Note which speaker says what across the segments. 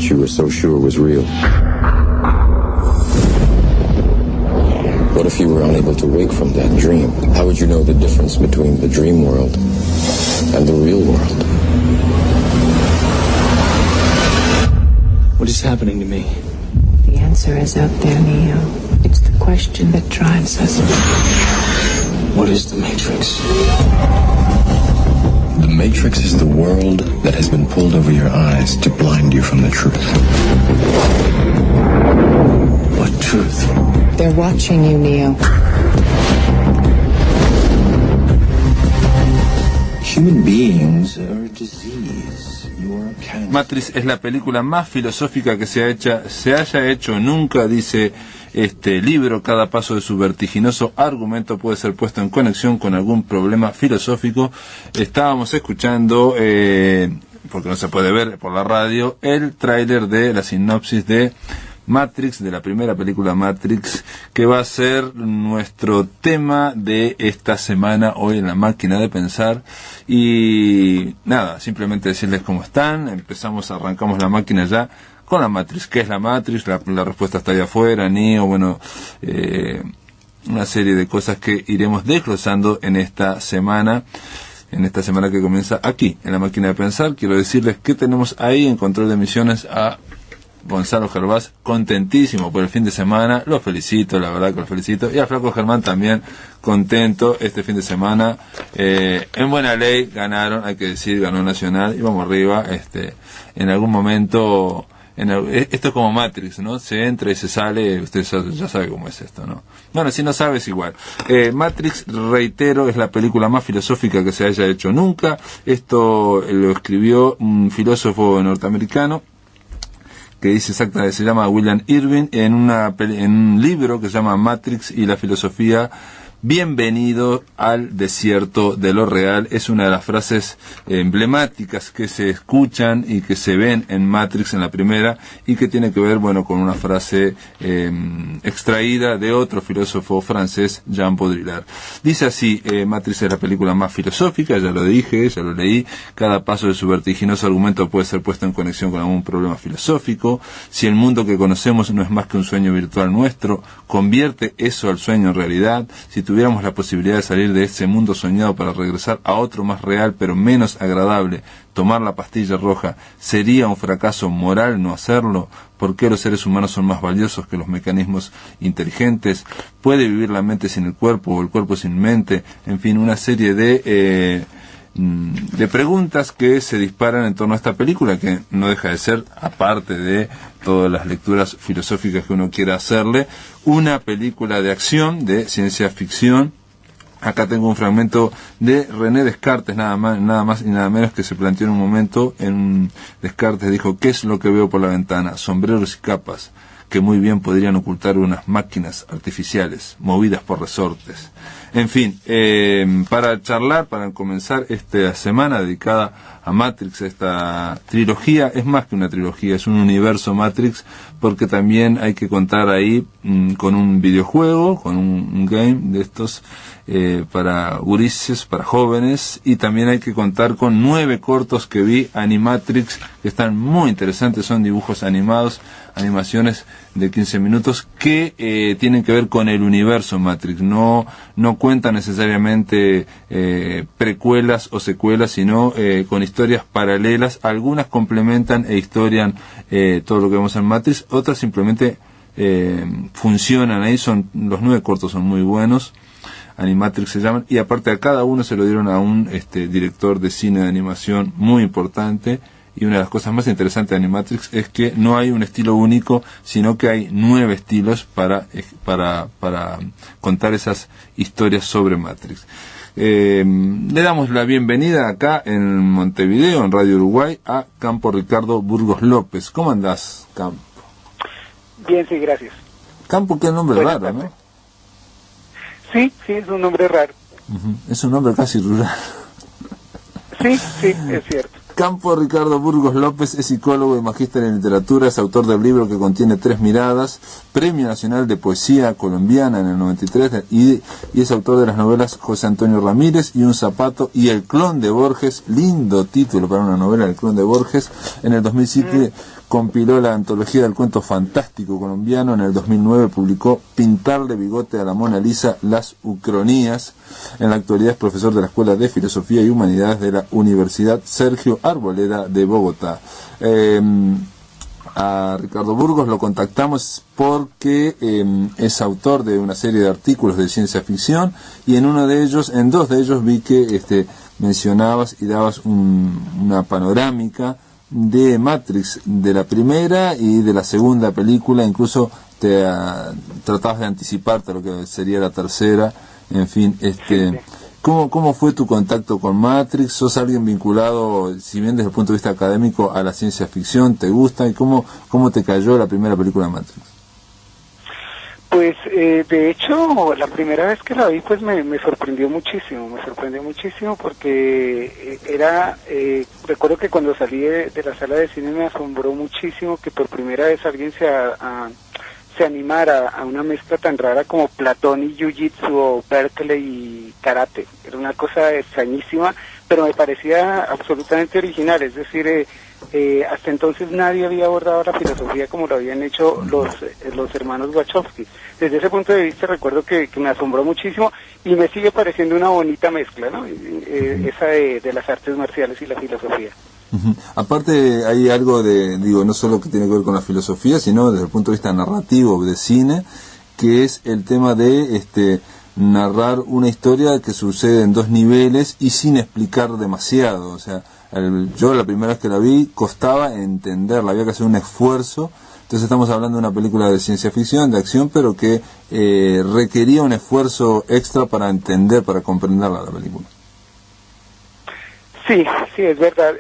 Speaker 1: that you were so sure was real? What if you were unable to wake from that dream? How would you know the difference between the dream world and the real world?
Speaker 2: What is happening to me?
Speaker 3: The answer is out there, Neo. It's the question that drives us.
Speaker 2: What is the Matrix?
Speaker 1: The Matrix is the world that has been pulled over your eyes to blind you from the truth.
Speaker 2: What truth?
Speaker 3: They're watching you, Neo.
Speaker 1: Human beings are a disease. You are a cancer.
Speaker 4: Matrix es la película más filosófica que se haya hecho nunca, dice este libro. Cada paso de su vertiginoso argumento puede ser puesto en conexión con algún problema filosófico. Estábamos escuchando, porque no se puede ver por la radio, el tráiler de la sinopsis de Matrix, de la primera película Matrix, que va a ser nuestro tema de esta semana hoy en La Máquina de Pensar. Y nada, simplemente decirles cómo están. Arrancamos la máquina ya con la Matrix. ¿Qué es la Matrix? La respuesta está ahí afuera. Neo, bueno, una serie de cosas que iremos desglosando en esta semana que comienza aquí en La Máquina de Pensar. Quiero decirles que tenemos ahí en control de emisiones a Gonzalo Gervás, contentísimo por el fin de semana. Lo felicito, la verdad que lo felicito. Y a Flaco Germán también contento este fin de semana. En buena ley ganaron, hay que decir, ganó Nacional y vamos arriba. En algún momento, esto es como Matrix, ¿no? Se entra y se sale, usted ya sabe cómo es esto, ¿no? Bueno, si no sabes, igual. Matrix, reitero, es la película más filosófica que se haya hecho nunca. Esto lo escribió un filósofo norteamericano que dice exactamente, se llama William Irving, en un libro que se llama Matrix y la filosofía. Bienvenido al desierto de lo real. Es una de las frases emblemáticas que se escuchan y que se ven en Matrix, en la primera, y que tiene que ver, bueno, con una frase extraída de otro filósofo francés, Jean Baudrillard. Dice así, Matrix es la película más filosófica, ya lo dije, ya lo leí. Cada paso de su vertiginoso argumento puede ser puesto en conexión con algún problema filosófico. Si el mundo que conocemos no es más que un sueño virtual nuestro, convierte eso al sueño en realidad. Si tuviéramos la posibilidad de salir de ese mundo soñado para regresar a otro más real pero menos agradable, tomar la pastilla roja, ¿sería un fracaso moral no hacerlo? ¿Por qué los seres humanos son más valiosos que los mecanismos inteligentes? ¿Puede vivir la mente sin el cuerpo o el cuerpo sin mente? En fin, una serie de preguntas que se disparan en torno a esta película, que no deja de ser, aparte de todas las lecturas filosóficas que uno quiera hacerle, una película de acción, de ciencia ficción. Acá tengo un fragmento de René Descartes, nada más y nada menos, que se planteó en un momento. Descartes dijo: ¿qué es lo que veo por la ventana? Sombreros y capas que muy bien podrían ocultar unas máquinas artificiales movidas por resortes. En fin, para charlar, para comenzar esta semana dedicada a Matrix, esta trilogía, es más que una trilogía, es un universo Matrix, porque también hay que contar ahí con un videojuego, con un game de estos para gurises, para jóvenes, y también hay que contar con 9 cortos que vi, Animatrix, que están muy interesantes, son dibujos animados, animaciones de 15 minutos que tienen que ver con el universo Matrix. No cuentan necesariamente precuelas o secuelas, sino con historias paralelas. Algunas complementan e historian todo lo que vemos en Matrix, otras simplemente funcionan ahí. Los 9 cortos son muy buenos. Animatrix se llaman, y aparte a cada uno se lo dieron a un director de cine de animación muy importante. Y una de las cosas más interesantes de Animatrix es que no hay un estilo único, sino que hay 9 estilos para contar esas historias sobre Matrix. Le damos la bienvenida acá en Montevideo, en Radio Uruguay, a Campo Ricardo Burgos López. ¿Cómo andás, Campo?
Speaker 5: Bien, sí, gracias.
Speaker 4: Campo, qué nombre raro, ¿no?
Speaker 5: Sí, es un nombre raro.
Speaker 4: Es un nombre casi rural.
Speaker 5: Sí, es cierto.
Speaker 4: Campo Ricardo Burgos López es psicólogo y magíster en literatura, es autor del libro que contiene 3 miradas, Premio Nacional de Poesía Colombiana en el 93, y es autor de las novelas José Antonio Ramírez y Un Zapato y El Clon de Borges, lindo título para una novela, El Clon de Borges. En el 2007 compiló la antología del cuento fantástico colombiano. En el 2009 publicó Pintarle bigote a la Mona Lisa, las Ucronías. En la actualidad es profesor de la Escuela de Filosofía y Humanidades de la Universidad Sergio Arboleda de Bogotá. A Ricardo Burgos lo contactamos porque es autor de una serie de artículos de ciencia ficción, y en dos de ellos vi que mencionabas y dabas una panorámica de Matrix, de la primera y de la segunda película. Incluso tratabas de anticiparte a lo que sería la tercera. En fin, ¿Cómo fue tu contacto con Matrix? ¿Sos alguien vinculado, si bien desde el punto de vista académico, a la ciencia ficción? ¿Te gusta? ¿Y cómo te cayó la primera película de Matrix?
Speaker 5: Pues de hecho, la primera vez que la vi pues me sorprendió muchísimo porque recuerdo que cuando salí de la sala de cine me asombró muchísimo que por primera vez alguien se animara a una mezcla tan rara como Platón y Jiu-Jitsu o Berkeley y Karate. Era una cosa extrañísima, pero me parecía absolutamente original. Es decir, hasta entonces nadie había abordado la filosofía como lo habían hecho los hermanos Wachowski. Desde ese punto de vista recuerdo que me asombró muchísimo y me sigue pareciendo una bonita mezcla, ¿no? Esa de las artes marciales y la filosofía.
Speaker 4: Aparte hay algo no solo que tiene que ver con la filosofía, sino desde el punto de vista narrativo de cine, que es el tema de narrar una historia que sucede en dos niveles y sin explicar demasiado. O sea, yo la primera vez que la vi costaba entenderla, había que hacer un esfuerzo. Entonces estamos hablando de una película de ciencia ficción, de acción, pero que requería un esfuerzo extra para entender, para comprenderla la película.
Speaker 5: Sí, es verdad.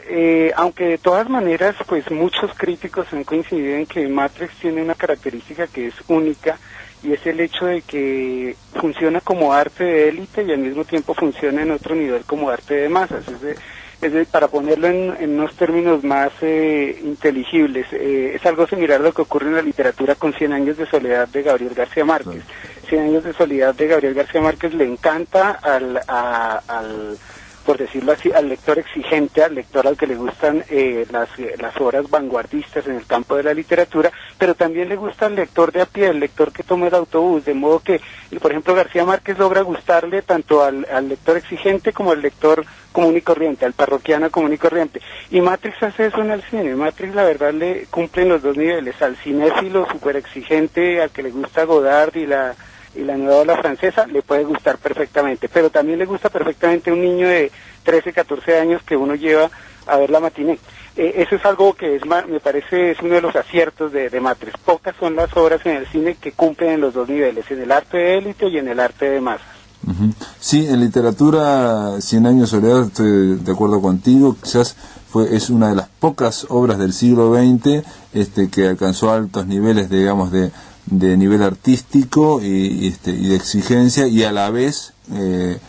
Speaker 5: Aunque de todas maneras, pues muchos críticos han coincidido en que Matrix tiene una característica que es única, y es el hecho de que funciona como arte de élite y al mismo tiempo funciona en otro nivel como arte de masas. Para ponerlo en unos términos más inteligibles, es algo similar a lo que ocurre en la literatura con 100 años de soledad de Gabriel García Márquez. 100 años de soledad de Gabriel García Márquez le encanta por decirlo así, al lector exigente, al lector al que le gustan las obras vanguardistas en el campo de la literatura, pero también le gusta al lector de a pie, el lector que toma el autobús, de modo que, por ejemplo, García Márquez logra gustarle tanto al lector exigente como al lector común y corriente, al parroquiano común y corriente. Y Matrix hace eso en el cine. Matrix, la verdad, le cumple en los dos niveles, al cinéfilo súper exigente, al que le gusta Godard y la nueva ola francesa, le puede gustar perfectamente, pero también le gusta perfectamente a un niño de 13, 14 años que uno lleva a ver la matiné. Eso es algo que me parece es uno de los aciertos de Matrix. Pocas son las obras en el cine que cumplen en los dos niveles, en el arte de élite y en el arte de masas.
Speaker 4: Sí, en literatura, 100 años de soledad, estoy de acuerdo contigo, quizás es una de las pocas obras del siglo XX que alcanzó altos niveles, digamos, de nivel artístico y de exigencia, y a la vez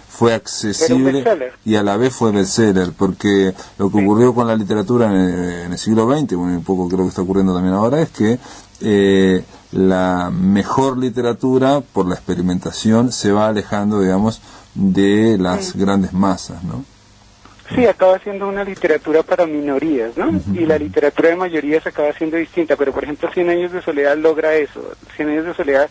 Speaker 4: fue accesible y a la vez fue bestseller, porque lo que ocurrió con la literatura en el siglo XX, bueno, un poco creo que está ocurriendo también ahora, es que la mejor literatura, por la experimentación, se va alejando, digamos, de las grandes masas, ¿no?
Speaker 5: Sí, acaba siendo una literatura para minorías, ¿no? Y la literatura de mayorías acaba siendo distinta, pero por ejemplo 100 años de soledad logra eso. 100 años de soledad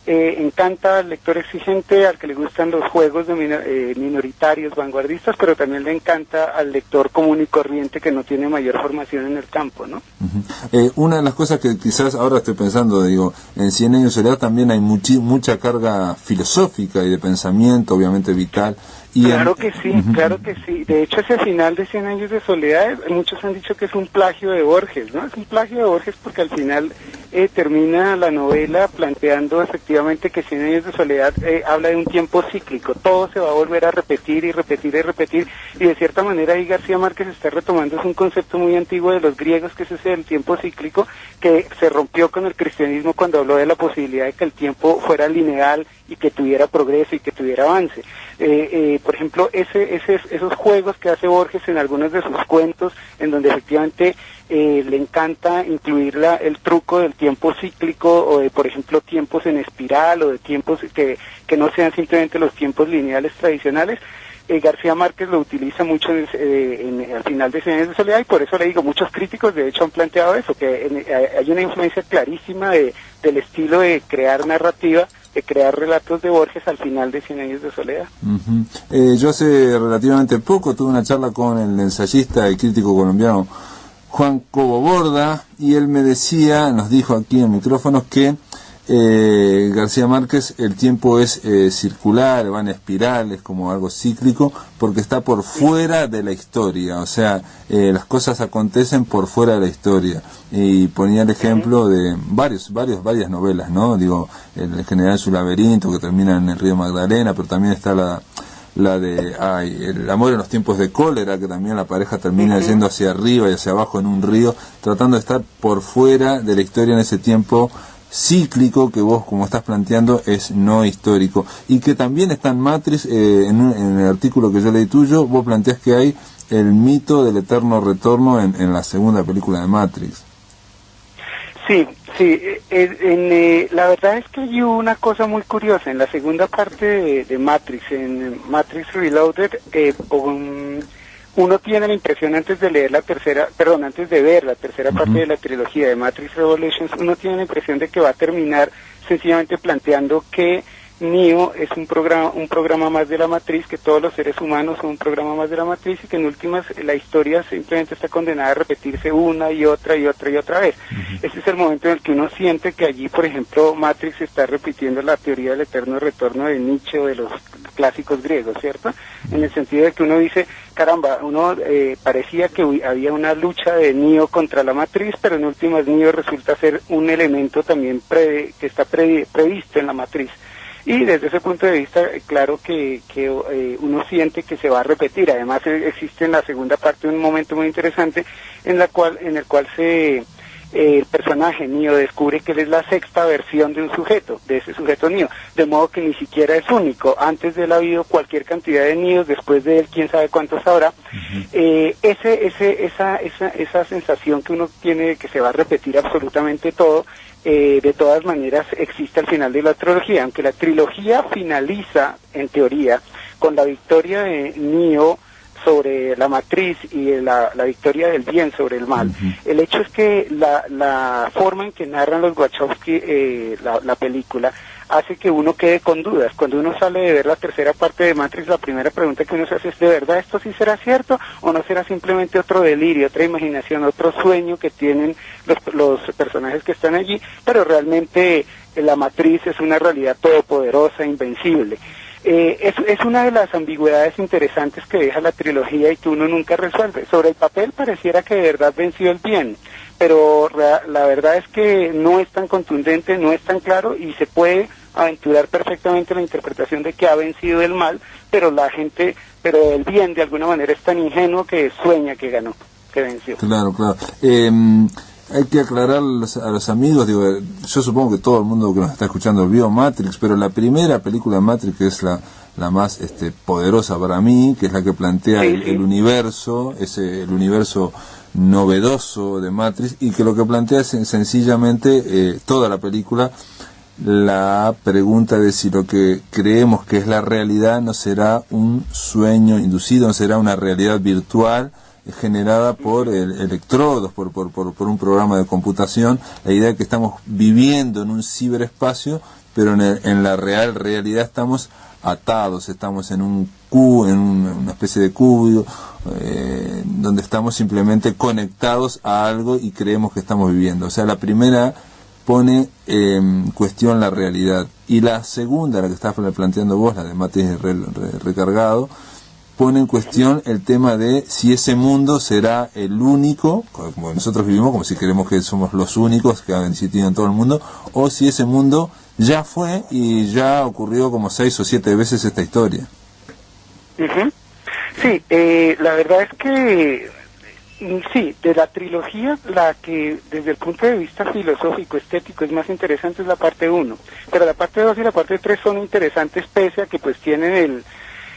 Speaker 5: encanta al lector exigente, al que le gustan los juegos de minoritarios, vanguardistas, pero también le encanta al lector común y corriente que no tiene mayor formación en el campo, ¿no?
Speaker 4: Una de las cosas que quizás ahora estoy pensando, en 100 años de soledad también hay mucha carga filosófica y de pensamiento, obviamente vital.
Speaker 5: Claro que sí. De hecho, ese final de 100 años de soledad, muchos han dicho que es un plagio de Borges, ¿no? Es un plagio de Borges porque al final termina la novela planteando efectivamente que 100 años de soledad habla de un tiempo cíclico. Todo se va a volver a repetir y repetir y repetir. Y de cierta manera ahí García Márquez está retomando, es un concepto muy antiguo de los griegos, que es ese del tiempo cíclico, que se rompió con el cristianismo cuando habló de la posibilidad de que el tiempo fuera lineal y que tuviera progreso y que tuviera avance. Por ejemplo, esos juegos que hace Borges en algunos de sus cuentos, en donde efectivamente le encanta incluir el truco del tiempo cíclico, o de, por ejemplo, tiempos en espiral, o de tiempos que no sean simplemente los tiempos lineales tradicionales, García Márquez lo utiliza mucho al final de Cien años de soledad, y por eso le digo, muchos críticos de hecho han planteado eso, que hay una influencia clarísima del estilo de crear narrativa, de crear relatos de Borges al final de Cien años de soledad.
Speaker 4: Yo hace relativamente poco tuve una charla con el ensayista y crítico colombiano Juan Cobo Borda, y él me decía, nos dijo aquí en micrófonos, que García Márquez, el tiempo es circular, va en espirales, como algo cíclico, porque está por fuera de la historia, o sea, las cosas acontecen por fuera de la historia. Y ponía el ejemplo de varias novelas, ¿no? Digo, el General Su Laberinto, que termina en el río Magdalena, pero también está la de El amor en los tiempos de cólera, que también la pareja termina yendo hacia arriba y hacia abajo en un río, tratando de estar por fuera de la historia en ese tiempo cíclico que vos, como estás planteando, es no histórico, y que también está en Matrix. En el artículo que yo leí tuyo, vos planteás que hay el mito del eterno retorno en la segunda película de Matrix.
Speaker 5: Sí, la verdad es que hay una cosa muy curiosa en la segunda parte de Matrix, en Matrix Reloaded. Uno tiene la impresión antes de ver la tercera parte de la trilogía de Matrix Revolutions, uno tiene la impresión de que va a terminar sencillamente planteando que Neo es un programa más de la matriz, que todos los seres humanos son un programa más de la matriz, y que en últimas la historia simplemente está condenada a repetirse una y otra vez. Ese es el momento en el que uno siente que allí, por ejemplo, Matrix está repitiendo la teoría del eterno retorno de Nietzsche o de los clásicos griegos, ¿cierto? En el sentido de que uno dice, caramba, parecía que había una lucha de Neo contra la matriz, pero en últimas Neo resulta ser un elemento también que está previsto en la matriz. Y desde ese punto de vista, claro que uno siente que se va a repetir. Además, existe en la segunda parte un momento muy interesante en el cual el personaje Neo descubre que él es la sexta versión de un sujeto, de ese sujeto Neo, de modo que ni siquiera es único. Antes de él ha habido cualquier cantidad de Neos, después de él quién sabe cuántos habrá. Esa sensación que uno tiene de que se va a repetir absolutamente todo, de todas maneras existe al final de la trilogía, aunque la trilogía finaliza en teoría con la victoria de Neo sobre la matriz y la victoria del bien sobre el mal. El hecho es que la forma en que narran los Wachowski la película hace que uno quede con dudas. Cuando uno sale de ver la tercera parte de Matrix, la primera pregunta que uno se hace es, ¿de verdad esto sí será cierto o no será simplemente otro delirio, otra imaginación, otro sueño que tienen los personajes que están allí? Pero realmente la matriz es una realidad todopoderosa, invencible. Es una de las ambigüedades interesantes que deja la trilogía y que uno nunca resuelve. Sobre el papel pareciera que de verdad venció el bien, pero la verdad es que no es tan contundente, no es tan claro, y se puede aventurar perfectamente la interpretación de que ha vencido el mal, pero el bien de alguna manera es tan ingenuo que sueña que ganó, que venció.
Speaker 4: Claro. Hay que aclarar a los amigos, digo, yo supongo que todo el mundo que nos está escuchando vio Matrix, pero la primera película de Matrix, que es la más poderosa para mí, que es la que plantea el universo, el universo novedoso de Matrix, y que lo que plantea es sencillamente toda la película, la pregunta de si lo que creemos que es la realidad no será un sueño inducido, no será una realidad virtual generada por electrodos, por un programa de computación. La idea es que estamos viviendo en un ciberespacio, pero en la realidad estamos atados, estamos en un cubo, en una especie de cubo, donde estamos simplemente conectados a algo y creemos que estamos viviendo. O sea, la primera pone en cuestión la realidad, y la segunda, la que estás planteando vos, la de Matrix recargado, pone en cuestión el tema de si ese mundo será el único, como nosotros vivimos, como si creemos que somos los únicos que han existido en todo el mundo, o si ese mundo ya fue y ya ocurrió como 6 o 7 veces esta historia.
Speaker 5: Sí, la verdad es que sí, de la trilogía, la que desde el punto de vista filosófico, estético, es más interesante es la parte 1, pero la parte 2 y la parte 3 son interesantes pese a que pues tienen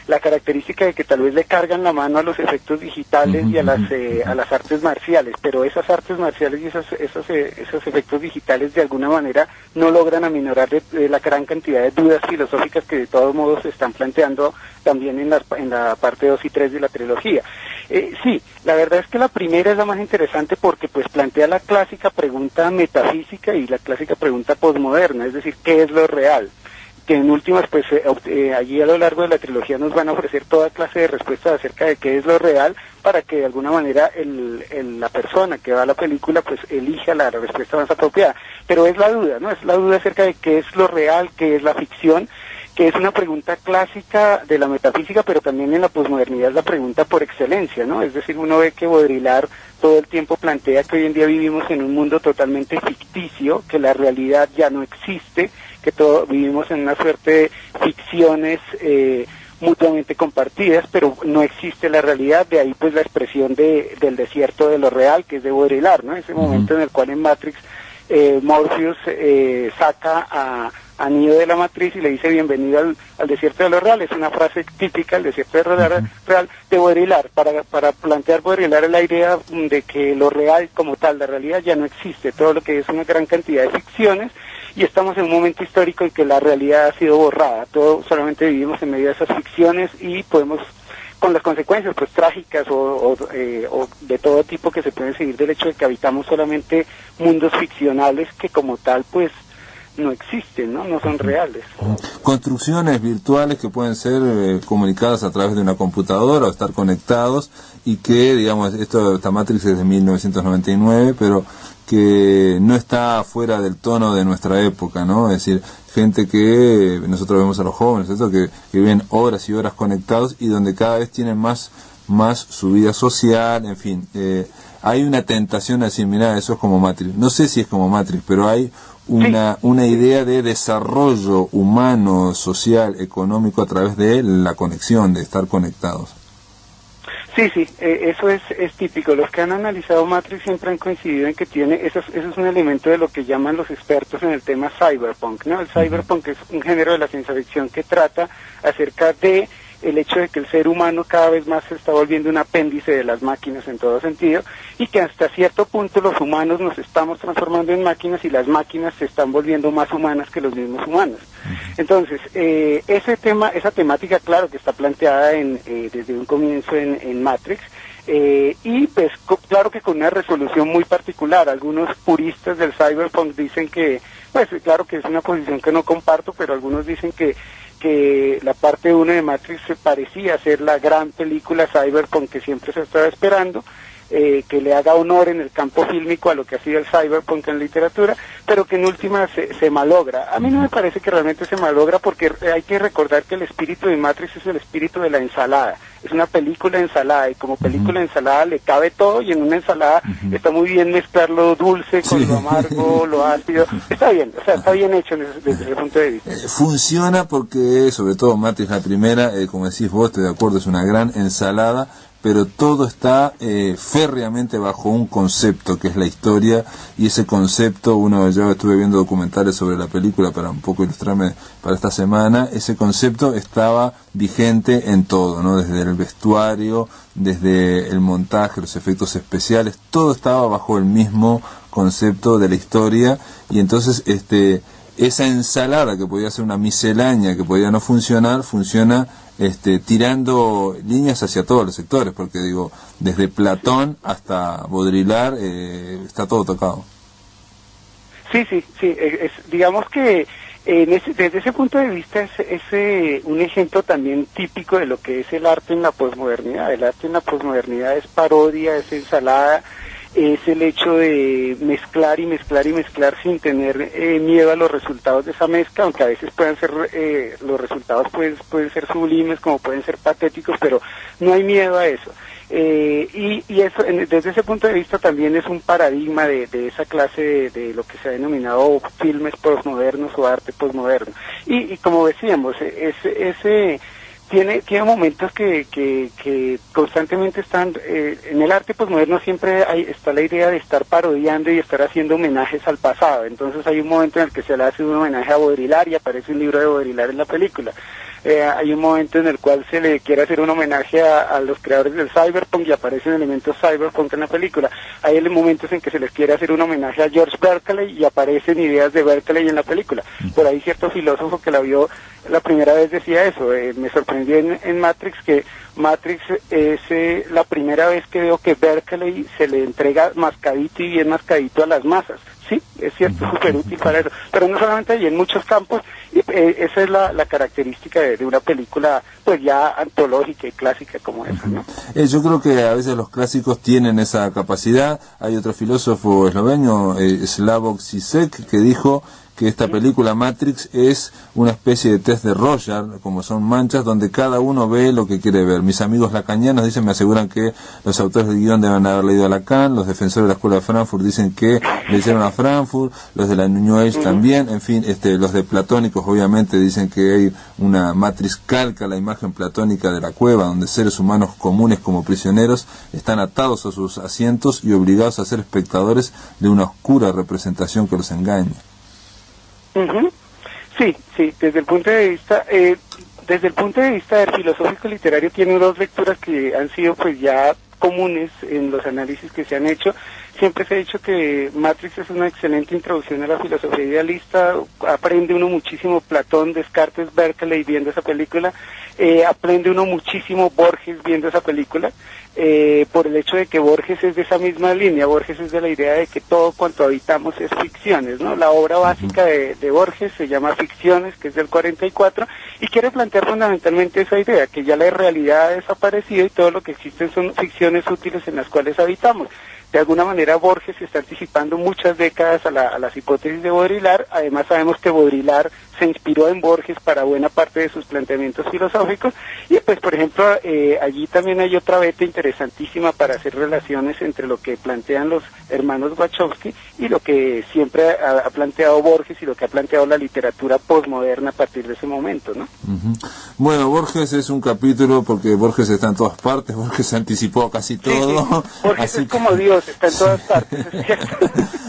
Speaker 5: la característica de que tal vez le cargan la mano a los efectos digitales y a las artes marciales, pero esas artes marciales y esos efectos digitales de alguna manera no logran aminorar de la gran cantidad de dudas filosóficas que de todos modos se están planteando también en la parte 2 y 3 de la trilogía. Sí, la verdad es que la primera es la más interesante porque pues plantea la clásica pregunta metafísica y la clásica pregunta posmoderna, es decir, ¿qué es lo real? Que en últimas, pues allí a lo largo de la trilogía nos van a ofrecer toda clase de respuestas acerca de qué es lo real, para que de alguna manera la persona que va a la película pues elija la respuesta más apropiada. Pero es la duda, ¿no? Es la duda acerca de qué es lo real, qué es la ficción, que es una pregunta clásica de la metafísica, pero también en la posmodernidad es la pregunta por excelencia, ¿no? Es decir, uno ve que Baudrillard todo el tiempo plantea que hoy en día vivimos en un mundo totalmente ficticio, que la realidad ya no existe, que vivimos en una suerte de ficciones mutuamente compartidas, pero no existe la realidad. De ahí pues la expresión del desierto de lo real, que es de Baudrillard, ¿no? Ese momento en el cual en Matrix Morpheus saca a Neo de la matriz y le dice bienvenido al desierto de lo real. Es una frase típica, el desierto de lo real de Baudrillard, para plantear Baudrillard la idea de que lo real como tal, la realidad ya no existe, todo lo que es una gran cantidad de ficciones, y estamos en un momento histórico en que la realidad ha sido borrada, solamente vivimos en medio de esas ficciones y podemos, con las consecuencias pues trágicas o de todo tipo que se pueden seguir del hecho de que habitamos solamente mundos ficcionales que como tal pues no existen, no son reales.
Speaker 4: Construcciones virtuales que pueden ser comunicadas a través de una computadora o estar conectados, y que, digamos, esta Matrix es de 1999, pero que no está fuera del tono de nuestra época, ¿no? Es decir, gente que nosotros vemos a los jóvenes, ¿cierto? Que viven horas y horas conectados y donde cada vez tienen más su vida social, en fin. Hay una tentación a decir, mira, eso es como Matrix. No sé si es como Matrix, pero hay una idea de desarrollo humano, social, económico a través de la conexión, de estar conectados.
Speaker 5: Sí, eso es típico. Los que han analizado Matrix siempre han coincidido en que eso es un elemento de lo que llaman los expertos en el tema cyberpunk, ¿no? El cyberpunk es un género de la ciencia ficción que trata acerca de el hecho de que el ser humano cada vez más se está volviendo un apéndice de las máquinas en todo sentido, y que hasta cierto punto los humanos nos estamos transformando en máquinas y las máquinas se están volviendo más humanas que los mismos humanos. Entonces, esa temática, claro que está planteada desde un comienzo en Matrix, y pues claro que con una resolución muy particular. Algunos puristas del cyberpunk dicen que, pues claro que es una posición que no comparto, pero algunos dicen que la parte 1 de Matrix se parecía ser la gran película cyberpunk que siempre se estaba esperando, que le haga honor en el campo fílmico a lo que ha sido el cyberpunk en literatura, pero que en última se malogra. A mí no me parece que realmente se malogra, porque hay que recordar que el espíritu de Matrix es el espíritu de la ensalada. Es una película ensalada, y como película ensalada le cabe todo, y en una ensalada está muy bien mezclar lo dulce con lo amargo, lo ácido. Está bien, o sea, está bien hecho desde ese punto de vista.
Speaker 4: Funciona porque, sobre todo Matrix la primera, como decís vos, estoy de acuerdo, es una gran ensalada, pero todo está férreamente bajo un concepto que es la historia, y ese concepto, yo estuve viendo documentales sobre la película para un poco ilustrarme para esta semana, ese concepto estaba vigente en todo, ¿no? Desde el vestuario, desde el montaje, los efectos especiales, todo estaba bajo el mismo concepto de la historia, y entonces esa ensalada que podía ser una miscelánea, que podía no funcionar, funciona tirando líneas hacia todos los sectores, porque digo, desde Platón hasta Baudrillard está todo tocado.
Speaker 5: Sí, digamos que desde ese punto de vista es un ejemplo también típico de lo que es el arte en la posmodernidad. El arte en la posmodernidad es parodia, es ensalada, es el hecho de mezclar y mezclar y mezclar sin tener miedo a los resultados de esa mezcla, aunque a veces puedan ser los resultados pueden ser sublimes, como pueden ser patéticos, pero no hay miedo a eso. Y eso, desde ese punto de vista, también es un paradigma de esa clase de lo que se ha denominado filmes postmodernos o arte postmoderno. Y como decíamos, tiene momentos que constantemente están en el arte posmoderno. Siempre está la idea de estar parodiando y estar haciendo homenajes al pasado. Entonces hay un momento en el que se le hace un homenaje a Baudrillard y aparece un libro de Baudrillard en la película. hay un momento en el cual se le quiere hacer un homenaje a los creadores del cyberpunk y aparecen elementos cyberpunk en la película. Hay momentos en que se les quiere hacer un homenaje a George Berkeley y aparecen ideas de Berkeley en la película. Por ahí cierto filósofo que la vio la primera vez decía eso. Me sorprendió en Matrix que Matrix es la primera vez que veo que Berkeley se le entrega mascadito y bien mascadito a las masas. Sí, es cierto, súper útil para eso. Pero no solamente ahí, en muchos campos, y esa es la característica de una película pues ya antológica y clásica como esa, ¿no?
Speaker 4: Yo creo que a veces los clásicos tienen esa capacidad. Hay otro filósofo esloveno, Slavoj Žižek, que dijo que esta película Matrix es una especie de test de Rorschach, como son manchas, donde cada uno ve lo que quiere ver. Mis amigos lacanianos dicen, me aseguran que los autores del guión deben haber leído a Lacan, los defensores de la Escuela de Frankfurt dicen que leyeron a Frankfurt, los de la New Age también, en fin, los de platónicos obviamente dicen que hay una Matrix calca la imagen platónica de la cueva, donde seres humanos comunes como prisioneros están atados a sus asientos y obligados a ser espectadores de una oscura representación que los engaña.
Speaker 5: Sí, desde el punto de vista del filosófico literario tiene dos lecturas que han sido pues ya comunes en los análisis que se han hecho. Siempre se ha dicho que Matrix es una excelente introducción a la filosofía idealista, aprende uno muchísimo Platón, Descartes, Berkeley viendo esa película, aprende uno muchísimo Borges viendo esa película, por el hecho de que Borges es de esa misma línea. Borges es de la idea de que todo cuanto habitamos es ficciones, ¿no? La obra básica de Borges se llama Ficciones, que es del 44, y quiere plantear fundamentalmente esa idea, que ya la realidad ha desaparecido y todo lo que existen son ficciones útiles en las cuales habitamos. De alguna manera Borges se está anticipando muchas décadas a las hipótesis de Baudrillard. Además sabemos que Baudrillard se inspiró en Borges para buena parte de sus planteamientos filosóficos, y pues por ejemplo allí también hay otra beta interesantísima para hacer relaciones entre lo que plantean los hermanos Wachowski y lo que siempre ha planteado Borges y lo que ha planteado la literatura posmoderna a partir de ese momento, ¿no?
Speaker 4: Bueno, Borges es un capítulo porque Borges está en todas partes, Borges se anticipó casi todo.
Speaker 5: Sí. Borges es como Dios, está en todas partes, es cierto.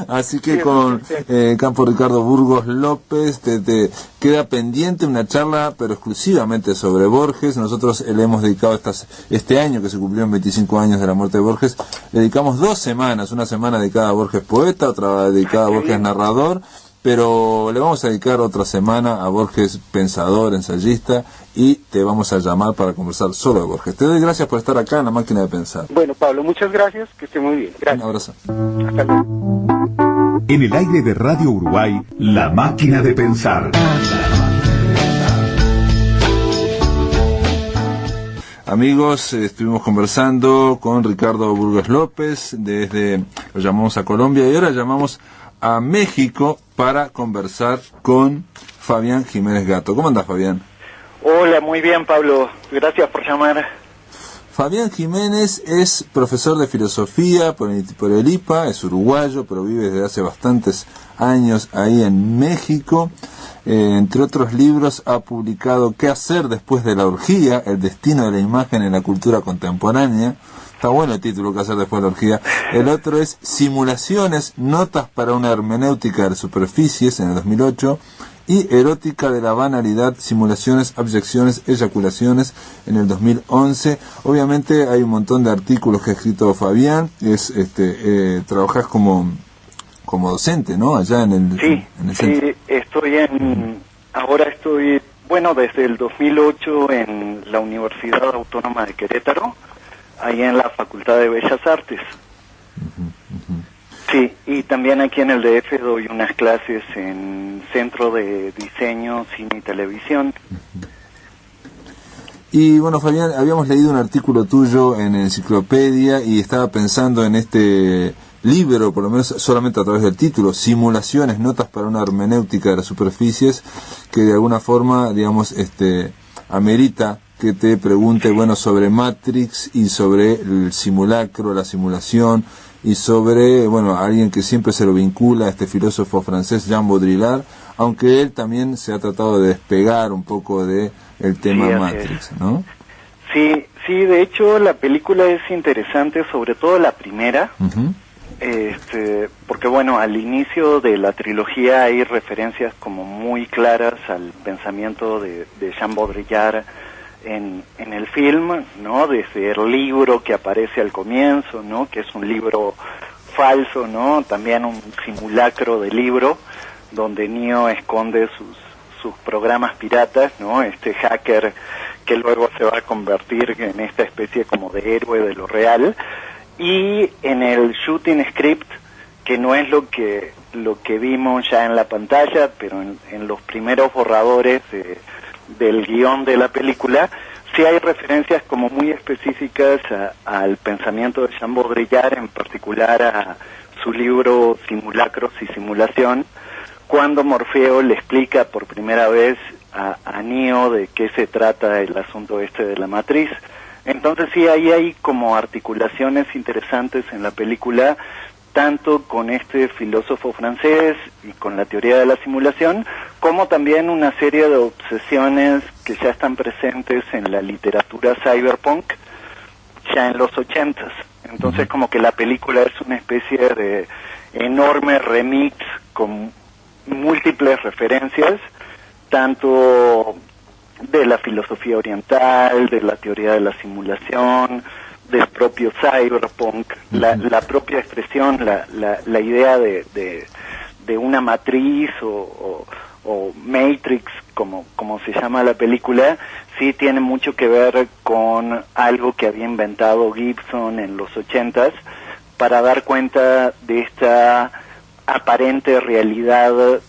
Speaker 4: Así que con Campo Ricardo Burgos López te queda pendiente una charla, pero exclusivamente sobre Borges. Nosotros le hemos dedicado este año, que se cumplieron 25 años de la muerte de Borges, le dedicamos 2 semanas, una semana dedicada a Borges poeta, otra dedicada a Borges narrador, pero le vamos a dedicar otra semana a Borges pensador, ensayista, y te vamos a llamar para conversar solo de Borges. Te doy gracias por estar acá en La Máquina de Pensar.
Speaker 5: Bueno, Pablo, muchas gracias, que esté muy bien. Gracias.
Speaker 4: Un abrazo.
Speaker 5: Hasta luego.
Speaker 6: En el aire de Radio Uruguay, La Máquina de Pensar.
Speaker 4: Amigos, estuvimos conversando con Ricardo Burgos López, lo llamamos a Colombia y ahora llamamos a México para conversar con Fabián Jiménez Gato. ¿Cómo andás, Fabián?
Speaker 7: Hola, muy bien, Pablo. Gracias por llamar.
Speaker 4: Fabián Jiménez es profesor de filosofía por el IPA, es uruguayo, pero vive desde hace bastantes años ahí en México. Entre otros libros ha publicado ¿Qué hacer después de la orgía? El destino de la imagen en la cultura contemporánea. Está bueno el título, ¿Qué hacer después de la orgía? El otro es Simulaciones, notas para una hermenéutica de superficies, en el 2008. Y Erótica de la banalidad, simulaciones, abyecciones, eyaculaciones, en el 2011. Obviamente hay un montón de artículos que ha escrito Fabián. Trabajás como docente, ¿no? Allá en el centro.
Speaker 7: Sí, ahora estoy, desde el 2008 en la Universidad Autónoma de Querétaro, ahí en la Facultad de Bellas Artes. Sí, y también aquí en el DF doy unas clases en Centro de Diseño, Cine y Televisión.
Speaker 4: Y bueno, Fabián, habíamos leído un artículo tuyo en Enciclopedia y estaba pensando en este libro, por lo menos solamente a través del título, Simulaciones, notas para una hermenéutica de las superficies, que de alguna forma, digamos, amerita que te pregunte, sobre Matrix y sobre el simulacro, la simulación, y sobre, alguien que siempre se lo vincula a este filósofo francés Jean Baudrillard, aunque él también se ha tratado de despegar un poco de el tema Matrix, ¿no?
Speaker 7: Sí, de hecho la película es interesante, sobre todo la primera, porque bueno, al inicio de la trilogía hay referencias como muy claras al pensamiento de Jean Baudrillard en el film, ¿no? Desde el libro que aparece al comienzo, ¿no? Que es un libro falso, ¿no? También un simulacro de libro donde Neo esconde sus programas piratas, ¿no? Este hacker que luego se va a convertir en esta especie como de héroe de lo real. Y en el shooting script, que no es lo que vimos ya en la pantalla, pero en los primeros borradores del guión de la película, sí hay referencias como muy específicas al pensamiento de Jean Baudrillard, en particular a su libro Simulacros y Simulación, cuando Morfeo le explica por primera vez a Neo de qué se trata el asunto de la matriz. Entonces sí, ahí hay como articulaciones interesantes en la película, tanto con este filósofo francés y con la teoría de la simulación, como también una serie de obsesiones que ya están presentes en la literatura cyberpunk ya en los 80s. Entonces como que la película es una especie de enorme remix con múltiples referencias, tanto de la filosofía oriental, de la teoría de la simulación, del propio cyberpunk, la propia expresión, la idea de una matriz o Matrix, como se llama la película, sí tiene mucho que ver con algo que había inventado Gibson en los 80s para dar cuenta de esta aparente realidad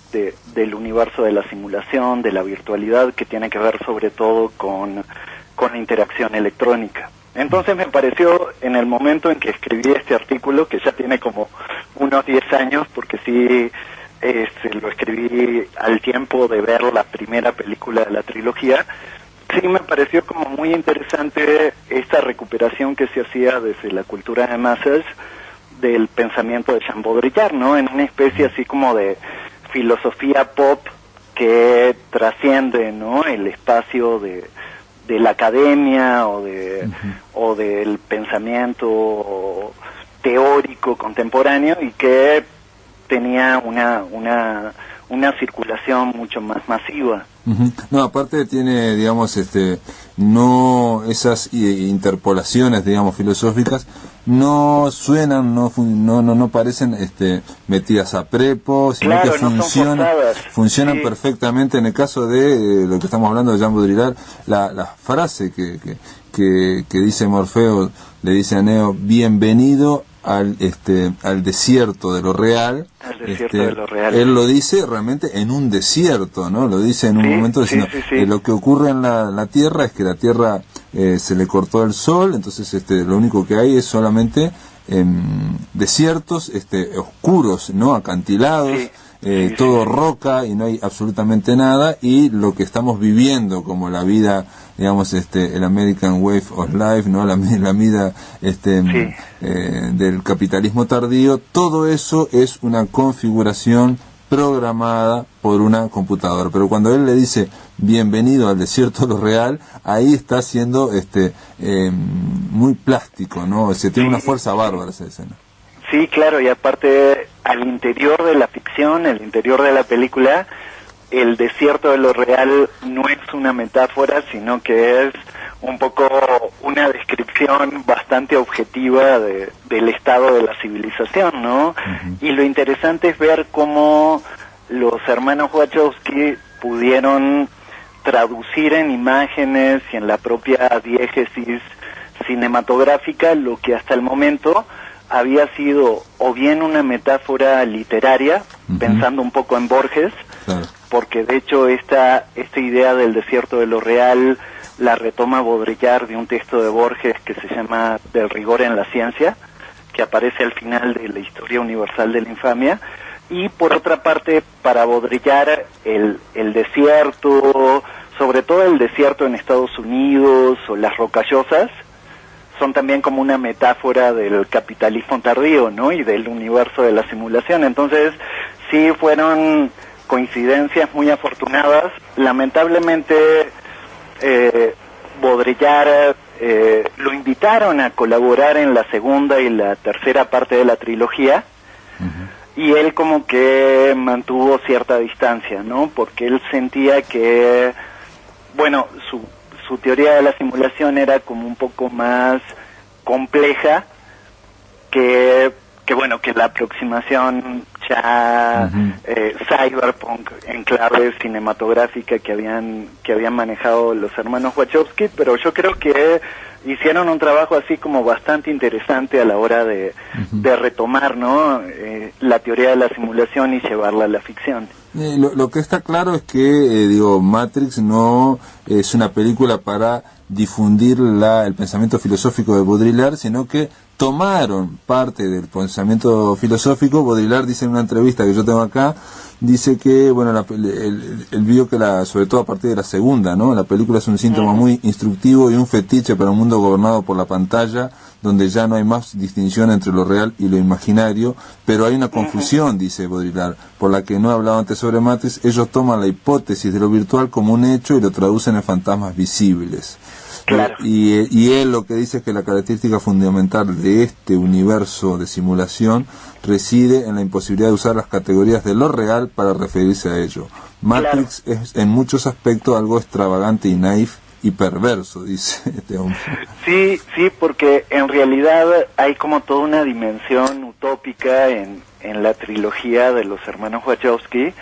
Speaker 7: del universo de la simulación, de la virtualidad, que tiene que ver sobre todo con la interacción electrónica. Entonces me pareció, en el momento en que escribí este artículo, que ya tiene como unos 10 años, porque sí lo escribí al tiempo de ver la primera película de la trilogía, sí me pareció como muy interesante esta recuperación que se hacía desde la cultura de masas del pensamiento de Jean Baudrillard, ¿no? En una especie así como de filosofía pop que trasciende, ¿no? El espacio de la academia o del pensamiento teórico contemporáneo, y que tenía una circulación mucho más masiva.
Speaker 4: No, aparte tiene, digamos, no esas interpolaciones, digamos, filosóficas no suenan, no parecen metidas a prepo, sino
Speaker 7: claro,
Speaker 4: que funcionan
Speaker 7: sí.
Speaker 4: Perfectamente. En el caso de lo que estamos hablando de Jean Baudrillard, la frase que dice Morfeo, le dice a Neo: bienvenido al desierto de lo real.
Speaker 7: Al desierto de lo real.
Speaker 4: Él lo dice realmente en un desierto, ¿no? Lo dice en un momento diciendo, lo que ocurre en la Tierra es que la Tierra se le cortó el sol, entonces lo único que hay es solamente desiertos oscuros, ¿no? Acantilados, todo roca, y no hay absolutamente nada, y lo que estamos viviendo como la vida, digamos, el American Way of Life, ¿no? La vida del capitalismo tardío, todo eso es una configuración programada por una computadora. Pero cuando él le dice bienvenido al desierto de lo real, ahí está siendo muy plástico, ¿no? Tiene una fuerza bárbara esa escena.
Speaker 7: Sí, claro, y aparte, al interior de la ficción, al interior de la película, el desierto de lo real no es una metáfora, sino que es un poco una descripción bastante objetiva del estado de la civilización, ¿no? Y lo interesante es ver cómo los hermanos Wachowski pudieron traducir en imágenes y en la propia diégesis cinematográfica lo que hasta el momento había sido o bien una metáfora literaria, pensando un poco en Borges, porque de hecho esta idea del desierto de lo real la retoma Baudrillard de un texto de Borges que se llama Del rigor en la ciencia, que aparece al final de la Historia universal de la infamia. Y por otra parte, para Baudrillard el desierto, sobre todo el desierto en Estados Unidos o las rocallosas, son también como una metáfora del capitalismo tardío, ¿no? Y del universo de la simulación. Entonces, sí fueron coincidencias muy afortunadas. Lamentablemente, Baudrillard lo invitaron a colaborar en la segunda y la tercera parte de la trilogía, y él como que mantuvo cierta distancia, ¿no? Porque él sentía que, bueno, su teoría de la simulación era como un poco más compleja que bueno, que la aproximación ya cyberpunk en clave cinematográfica que habían manejado los hermanos Wachowski, pero yo creo que hicieron un trabajo así como bastante interesante a la hora de retomar, ¿no? La teoría de la simulación y llevarla a la ficción.
Speaker 4: Lo que está claro es que, Matrix no es una película para difundir el pensamiento filosófico de Baudrillard, sino que tomaron parte del pensamiento filosófico. Baudrillard dice en una entrevista que yo tengo acá, dice que, bueno, él vio que sobre todo a partir de la segunda, ¿no? La película es un síntoma muy instructivo y un fetiche para un mundo gobernado por la pantalla, donde ya no hay más distinción entre lo real y lo imaginario, pero hay una confusión, dice Baudrillard, por la que no he hablado antes sobre Matrix. Ellos toman la hipótesis de lo virtual como un hecho y lo traducen en fantasmas visibles.
Speaker 7: Claro.
Speaker 4: Y él lo que dice es que la característica fundamental de este universo de simulación reside en la imposibilidad de usar las categorías de lo real para referirse a ello. Matrix es en muchos aspectos algo extravagante y naif y perverso, dice este hombre.
Speaker 7: Sí, porque en realidad hay como toda una dimensión utópica en la trilogía de los hermanos Wachowski,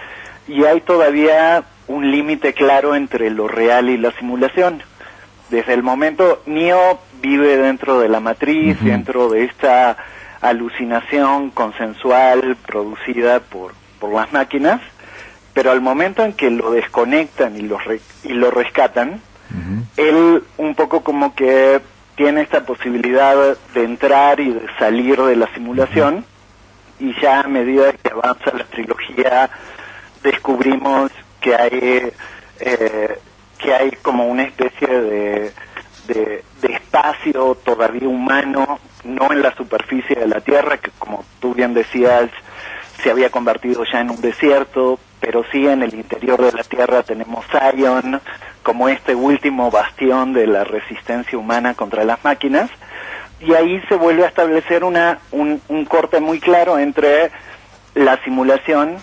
Speaker 7: y hay todavía un límite claro entre lo real y la simulación. Desde el momento, Neo vive dentro de la matriz, dentro de esta alucinación consensual producida por las máquinas, pero al momento en que lo desconectan y lo rescatan, él un poco como que tiene esta posibilidad de entrar y de salir de la simulación, y ya a medida que avanza la trilogía descubrimos que hay como una especie de espacio todavía humano, no en la superficie de la Tierra, que como tú bien decías, se había convertido ya en un desierto, pero sí en el interior de la Tierra tenemos Zion, como este último bastión de la resistencia humana contra las máquinas, y ahí se vuelve a establecer un corte muy claro entre la simulación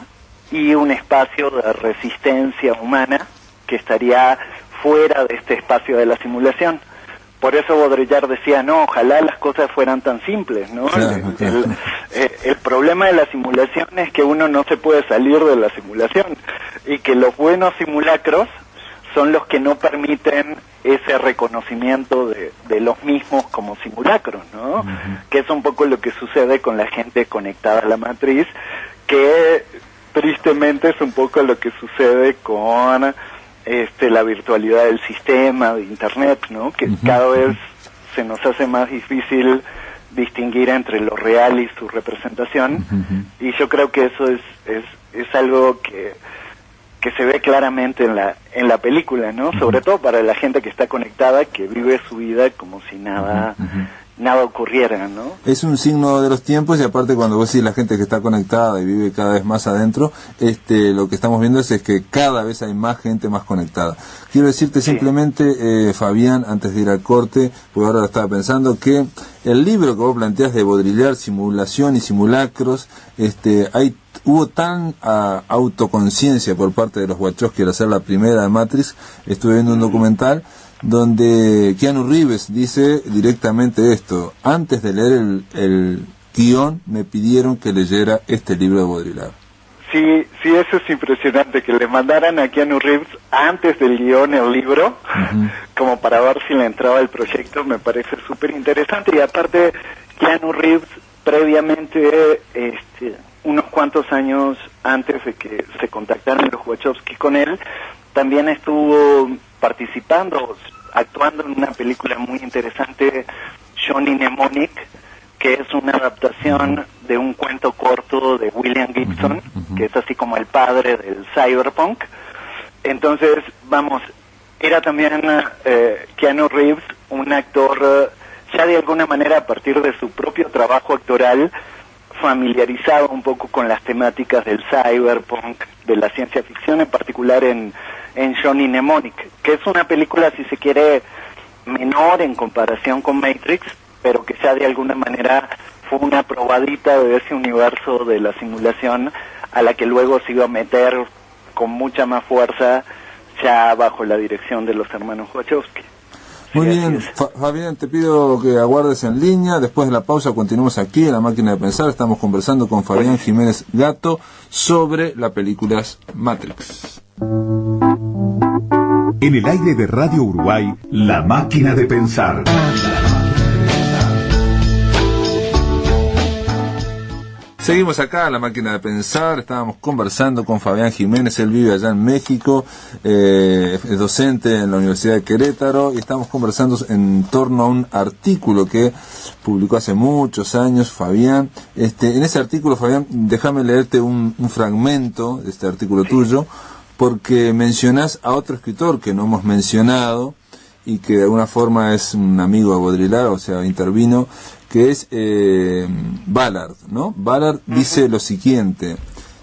Speaker 7: y un espacio de resistencia humana que estaría fuera de este espacio de la simulación. Por eso Baudrillard decía, no, ojalá las cosas fueran tan simples, ¿no?
Speaker 4: Claro.
Speaker 7: El problema de la simulación es que uno no se puede salir de la simulación, y que los buenos simulacros son los que no permiten ese reconocimiento de los mismos como simulacros, ¿no? Que es un poco lo que sucede con la gente conectada a la matriz, que tristemente es un poco lo que sucede con la virtualidad del sistema, de Internet, ¿no? Que cada vez se nos hace más difícil distinguir entre lo real y su representación, y yo creo que eso es algo que se ve claramente en la película, ¿no? Sobre todo para la gente que está conectada, que vive su vida como si nada ocurriera, ¿no?
Speaker 4: Es un signo de los tiempos, y aparte cuando vos decís la gente que está conectada y vive cada vez más adentro, lo que estamos viendo es que cada vez hay más gente más conectada. Quiero decirte simplemente, Fabián, antes de ir al corte, porque ahora lo estaba pensando, que el libro que vos planteás de Baudrillard, Simulación y Simulacros, hubo tan autoconciencia por parte de los Wachowski al hacer la primera de Matrix. Estuve viendo un documental donde Keanu Reeves dice directamente esto: antes de leer el guión me pidieron que leyera este libro de Baudrillard.
Speaker 7: Sí, eso es impresionante, que le mandaran a Keanu Reeves antes del guión el libro, como para ver si le entraba el proyecto. Me parece súper interesante. Y aparte, Keanu Reeves previamente, unos cuantos años antes de que se contactaran los Wachowski con él, también estuvo participando, actuando en una película muy interesante, Johnny Mnemonic, que es una adaptación de un cuento corto de William Gibson, que es así como el padre del cyberpunk. Entonces, vamos, era también Keanu Reeves, un actor ya de alguna manera a partir de su propio trabajo actoral, familiarizado un poco con las temáticas del cyberpunk, de la ciencia ficción, en particular en Johnny Mnemonic, que es una película, si se quiere, menor en comparación con Matrix, pero que ya de alguna manera fue una probadita de ese universo de la simulación a la que luego se iba a meter con mucha más fuerza ya bajo la dirección de los hermanos Wachowski.
Speaker 4: Muy
Speaker 7: Sí,
Speaker 4: bien,
Speaker 7: así es.
Speaker 4: Fabián, te pido que aguardes en línea. Después de la pausa continuamos aquí en La Máquina de Pensar. Estamos conversando con Fabián Jiménez Gato sobre la película Matrix.
Speaker 6: En el aire de Radio Uruguay, La Máquina de Pensar.
Speaker 4: Seguimos acá, La Máquina de Pensar. Estábamos conversando con Fabián Jiménez. Él vive allá en México, es docente en la Universidad de Querétaro, y estamos conversando en torno a un artículo que publicó hace muchos años Fabián. En ese artículo, Fabián, déjame leerte un fragmento de este artículo tuyo, porque mencionás a otro escritor que no hemos mencionado y que de alguna forma es un amigo de Baudrillard, o sea, intervino, que es Ballard, ¿no? Ballard dice lo siguiente: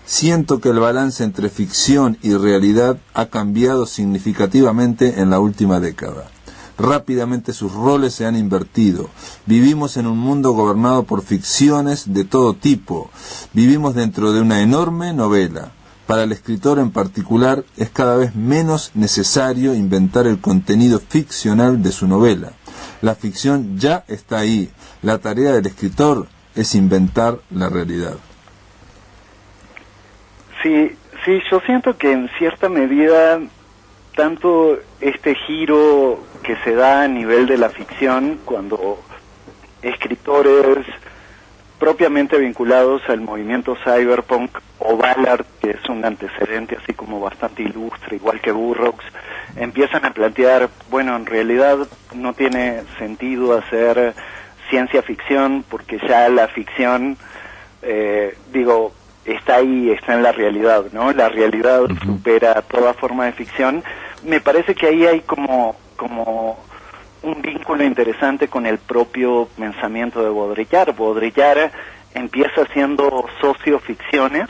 Speaker 4: siento que el balance entre ficción y realidad ha cambiado significativamente en la última década. Rápidamente sus roles se han invertido. Vivimos en un mundo gobernado por ficciones de todo tipo. Vivimos dentro de una enorme novela. Para el escritor en particular es cada vez menos necesario inventar el contenido ficcional de su novela. La ficción ya está ahí. La tarea del escritor es inventar la realidad.
Speaker 7: Sí, yo siento que en cierta medida tanto este giro que se da a nivel de la ficción cuando escritores propiamente vinculados al movimiento cyberpunk o Ballard, que es un antecedente así como bastante ilustre, igual que Burroughs, empiezan a plantear, bueno, en realidad no tiene sentido hacer ciencia ficción porque ya la ficción, está ahí, está en la realidad, ¿no? La realidad supera toda forma de ficción. Me parece que ahí hay como un vínculo interesante con el propio pensamiento de Baudrillard. Baudrillard empieza haciendo socioficciones,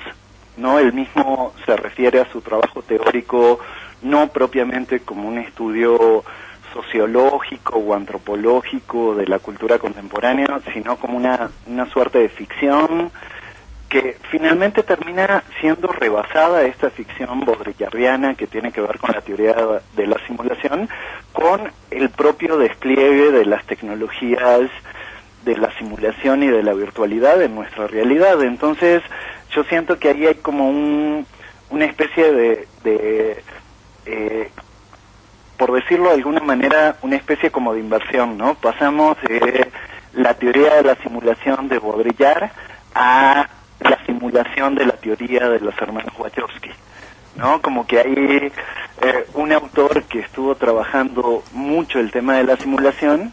Speaker 7: ¿no? Él mismo se refiere a su trabajo teórico no propiamente como un estudio sociológico o antropológico de la cultura contemporánea, sino como una suerte de ficción que finalmente termina siendo rebasada, esta ficción baudrillardiana que tiene que ver con la teoría de la simulación, con el propio despliegue de las tecnologías de la simulación y de la virtualidad en nuestra realidad. Entonces yo siento que ahí hay como una especie de por decirlo de alguna manera, una especie como de inversión, ¿no? Pasamos de la teoría de la simulación de Baudrillard a la simulación de la teoría de los hermanos Wachowski, ¿no? Como que hay un autor que estuvo trabajando mucho el tema de la simulación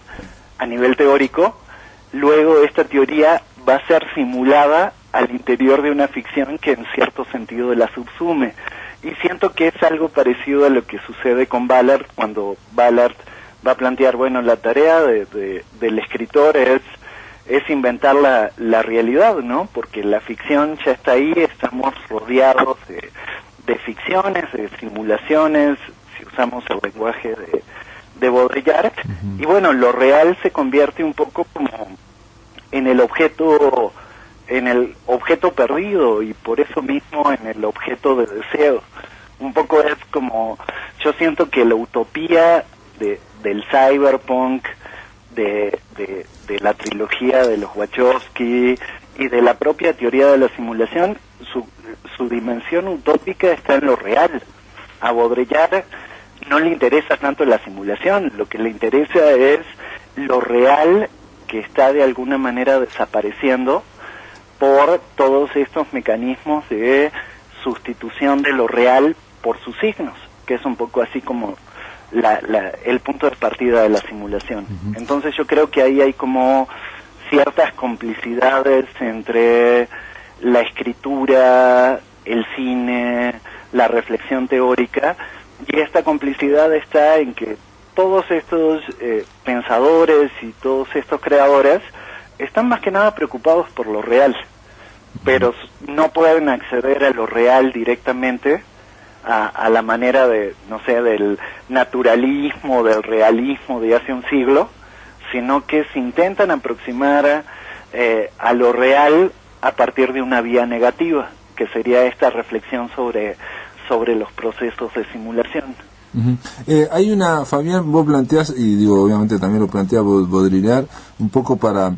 Speaker 7: a nivel teórico, luego esta teoría va a ser simulada al interior de una ficción que en cierto sentido la subsume. Y siento que es algo parecido a lo que sucede con Ballard, cuando Ballard va a plantear, bueno, la tarea del escritor es inventar la realidad, ¿no? Porque la ficción ya está ahí, estamos rodeados de ficciones, de simulaciones, si usamos el lenguaje de Baudrillard, y bueno, lo real se convierte un poco como en el objeto perdido, y por eso mismo en el objeto de deseo. Un poco es como, yo siento que la utopía del cyberpunk, de la trilogía de los Wachowski y de la propia teoría de la simulación, su dimensión utópica está en lo real. A Baudrillard no le interesa tanto la simulación, lo que le interesa es lo real que está de alguna manera desapareciendo por todos estos mecanismos de sustitución de lo real por sus signos, que es un poco así como el punto de partida de la simulación. Entonces yo creo que ahí hay como ciertas complicidades entre la escritura, el cine, la reflexión teórica, y esta complicidad está en que todos estos pensadores y todos estos creadores están más que nada preocupados por lo real, pero no pueden acceder a lo real directamente a la manera de, no sé, del naturalismo, del realismo de hace un siglo, sino que se intentan aproximar a lo real a partir de una vía negativa, que sería esta reflexión sobre los procesos de simulación.
Speaker 4: Hay una, Fabián, vos planteás, y digo, obviamente también lo plantea Baudrillard, un poco para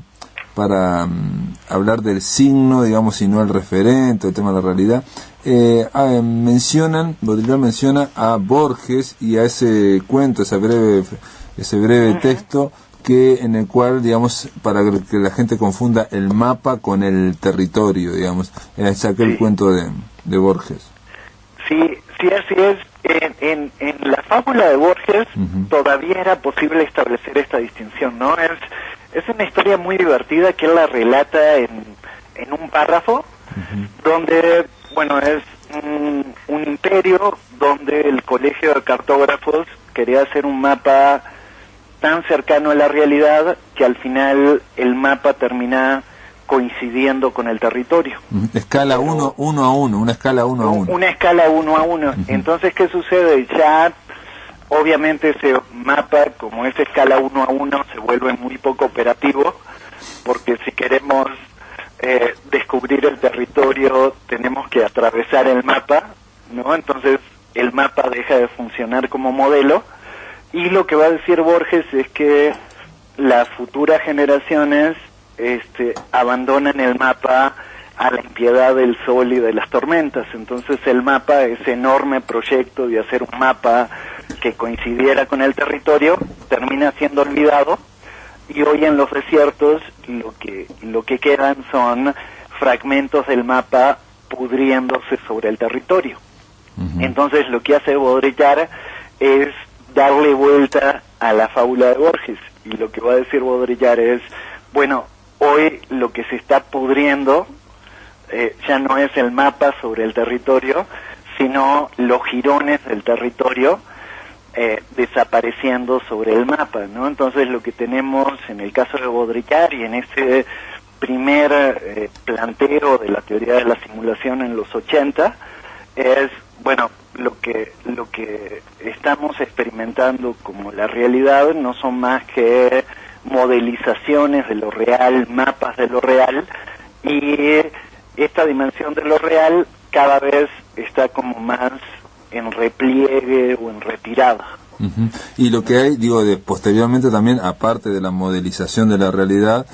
Speaker 4: hablar del signo, digamos, y no el referente, el tema de la realidad. Baudrillard menciona a Borges y a ese cuento, ese breve texto, en el cual, digamos, para que la gente confunda el mapa con el territorio, digamos, es aquel cuento de Borges.
Speaker 7: Sí, así es. En la fábula de Borges todavía era posible establecer esta distinción, ¿no? Es una historia muy divertida que él la relata en un párrafo, donde, bueno, es un imperio donde el colegio de cartógrafos quería hacer un mapa tan cercano a la realidad que al final el mapa termina coincidiendo con el territorio.
Speaker 4: Escala 1 a 1, una escala 1 a 1.
Speaker 7: Una escala 1 a 1. Entonces, ¿qué sucede? Ya, obviamente, ese mapa, como es escala 1 a 1, se vuelve muy poco operativo, porque si queremos descubrir el territorio, tenemos que atravesar el mapa, ¿no? Entonces, el mapa deja de funcionar como modelo, y lo que va a decir Borges es que las futuras generaciones abandonan el mapa a la impiedad del sol y de las tormentas. Entonces el mapa, ese enorme proyecto de hacer un mapa que coincidiera con el territorio, termina siendo olvidado, y hoy en los desiertos lo que quedan son fragmentos del mapa pudriéndose sobre el territorio. Entonces lo que hace Baudrillard es darle vuelta a la fábula de Borges, y lo que va a decir Baudrillard es, bueno, hoy lo que se está pudriendo ya no es el mapa sobre el territorio, sino los jirones del territorio desapareciendo sobre el mapa, ¿no? Entonces lo que tenemos en el caso de Baudrillard y en ese primer planteo de la teoría de la simulación en los 80 es, bueno, lo que estamos experimentando como la realidad no son más que modelizaciones de lo real, mapas de lo real, y esta dimensión de lo real cada vez está como más en repliegue o en retirada.
Speaker 4: Y lo que hay, digo, posteriormente también, aparte de la modelización de la realidad,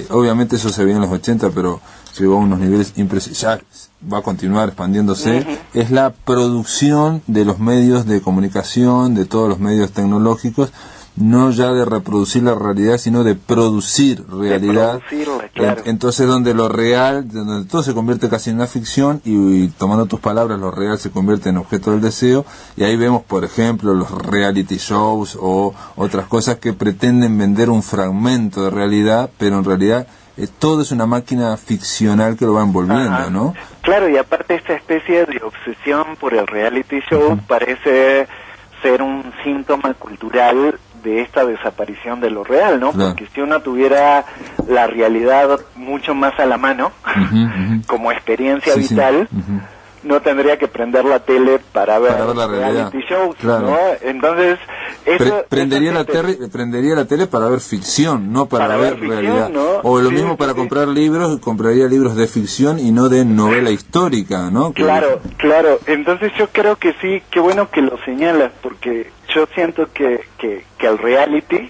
Speaker 4: obviamente eso se veía en los 80, pero llegó a unos niveles impresionantes, ya va a continuar expandiéndose, es la producción de los medios de comunicación, de todos los medios tecnológicos, no ya de reproducir la realidad, sino de producir realidad.
Speaker 7: Claro.
Speaker 4: Entonces donde lo real, donde todo se convierte casi en una ficción, y tomando tus palabras, lo real se convierte en objeto del deseo, y ahí vemos, por ejemplo, los reality shows o otras cosas que pretenden vender un fragmento de realidad, pero en realidad todo es una máquina ficcional que lo va envolviendo, ¿no?
Speaker 7: Claro, y aparte esta especie de obsesión por el reality show parece ser un síntoma cultural de esta desaparición de lo real, ¿no?
Speaker 4: Claro.
Speaker 7: Porque si uno tuviera la realidad mucho más a la mano, como experiencia vital, no tendría que prender la tele para ver
Speaker 4: la realidad.
Speaker 7: reality shows,
Speaker 4: Claro.
Speaker 7: ¿no? Entonces, eso,
Speaker 4: prendería la tele para ver ficción, no para ver
Speaker 7: ficción,
Speaker 4: realidad.
Speaker 7: ¿no?
Speaker 4: O lo mismo para comprar libros, compraría libros de ficción y no de novela histórica, ¿no?
Speaker 7: Claro. Entonces yo creo que sí, qué bueno que lo señalas, porque yo siento que el reality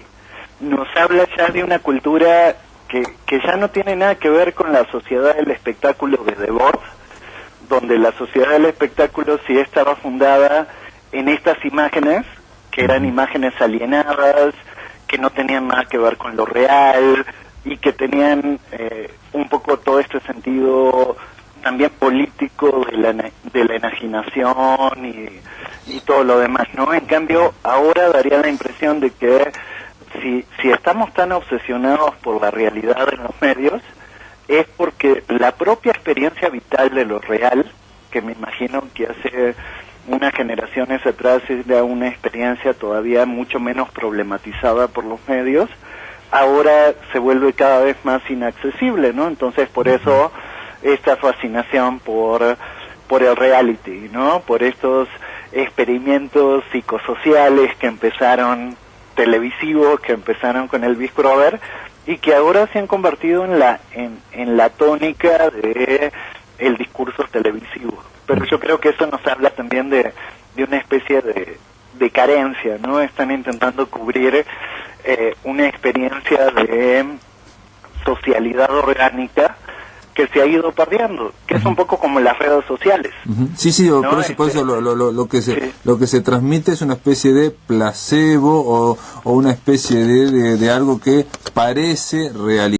Speaker 7: nos habla ya de una cultura que ya no tiene nada que ver con la sociedad del espectáculo de Debord, donde la sociedad del espectáculo sí estaba fundada en estas imágenes, que eran imágenes alienadas, que no tenían nada que ver con lo real, y que tenían un poco todo este sentido también político de la enajenación y todo lo demás, ¿no? En cambio, ahora daría la impresión de que si estamos tan obsesionados por la realidad en los medios, es porque la propia experiencia vital de lo real, que me imagino que hace unas generaciones atrás era una experiencia todavía mucho menos problematizada por los medios, ahora se vuelve cada vez más inaccesible, ¿no? Entonces, por eso esta fascinación por por el reality, ¿no? Por estos experimentos psicosociales que empezaron, televisivos, que empezaron con el Big Brother y que ahora se han convertido en la tónica de el discurso televisivo. Pero yo creo que eso nos habla también de una especie de carencia, ¿no? Están intentando cubrir una experiencia de socialidad orgánica que se ha ido perdiendo, que es un poco como las redes sociales.
Speaker 4: Sí, sí,
Speaker 7: ¿no?
Speaker 4: por eso lo que se transmite es una especie de placebo o una especie de algo que parece realidad.